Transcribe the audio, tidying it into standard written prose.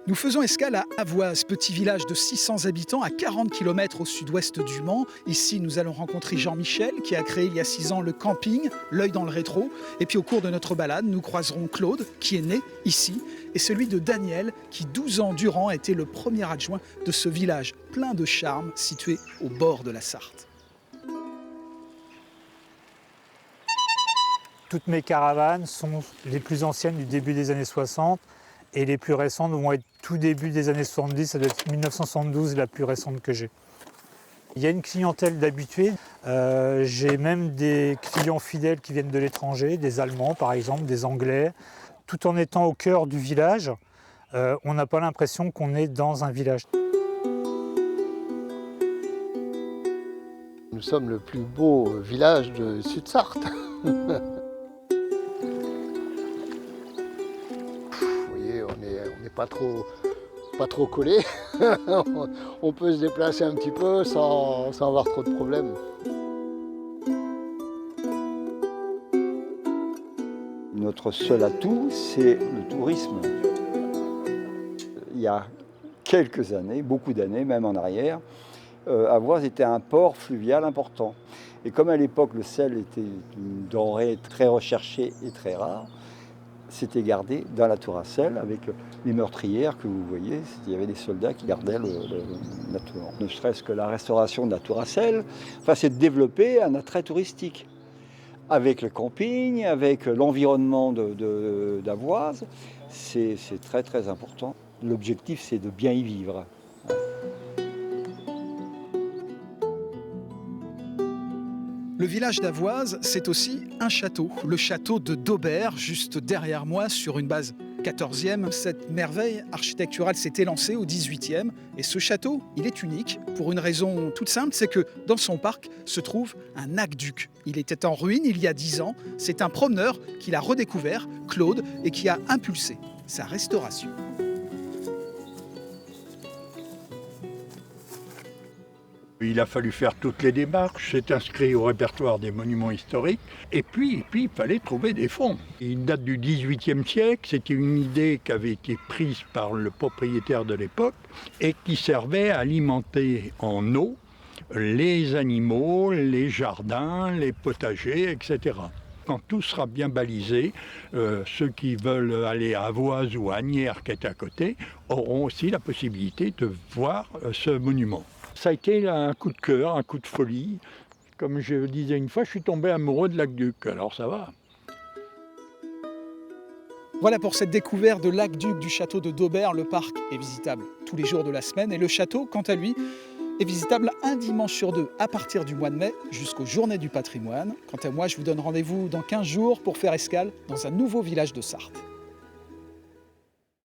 Nous faisons escale à Avoise, petit village de 600 habitants à 40 km au sud-ouest du Mans. Ici, nous allons rencontrer Jean-Michel qui a créé il y a 6 ans le camping, l'œil dans le rétro. Et puis au cours de notre balade, nous croiserons Claude qui est né ici et celui de Daniel qui 12 ans durant a été le premier adjoint de ce village plein de charme situé au bord de la Sarthe. Toutes mes caravanes sont les plus anciennes du début des années 60 et les plus récentes vont être tout début des années 70, ça doit être 1972 la plus récente que j'ai. Il y a une clientèle d'habitués, j'ai même des clients fidèles qui viennent de l'étranger, des Allemands par exemple, des Anglais. Tout en étant au cœur du village, on n'a pas l'impression qu'on est dans un village. Nous sommes le plus beau village de Sud-Sarthe. Vous voyez, on n'est pas trop collé. On peut se déplacer un petit peu sans avoir trop de problèmes. Notre seul atout, c'est le tourisme. Il y a quelques années, beaucoup d'années, même en arrière, Avoise était un port fluvial important. Et comme à l'époque le sel était une denrée très recherchée et très rare, c'était gardé dans la tour à sel avec les meurtrières que vous voyez. Il y avait des soldats qui gardaient la tour. Ne serait-ce que la restauration de la tour à sel, c'est de développer un attrait touristique. Avec le camping, avec l'environnement d'Avoise, c'est très très important. L'objectif, c'est de bien y vivre. Le village d'Avoise, c'est aussi un château, le château de Daubert, juste derrière moi, sur une base 14e. Cette merveille architecturale s'est élancée au 18e. Et ce château, il est unique pour une raison toute simple, c'est que dans son parc se trouve un aqueduc. Il était en ruine il y a 10 ans. C'est un promeneur qui l'a redécouvert, Claude, et qui a impulsé sa restauration. Il a fallu faire toutes les démarches, c'est inscrit au répertoire des monuments historiques, et puis il fallait trouver des fonds. Il date du XVIIIe siècle, c'était une idée qui avait été prise par le propriétaire de l'époque et qui servait à alimenter en eau les animaux, les jardins, les potagers, etc. Quand tout sera bien balisé, ceux qui veulent aller à Avoise ou à Asnières, qui est à côté, auront aussi la possibilité de voir ce monument. Ça a été un coup de cœur, un coup de folie. Comme je disais une fois, je suis tombé amoureux de l'aqueduc, alors ça va. Voilà pour cette découverte de l'aqueduc du château de Daubert. Le parc est visitable tous les jours de la semaine et le château, quant à lui, est visitable un dimanche sur 2 à partir du mois de mai jusqu'aux Journées du patrimoine. Quant à moi, je vous donne rendez-vous dans 15 jours pour faire escale dans un nouveau village de Sarthe.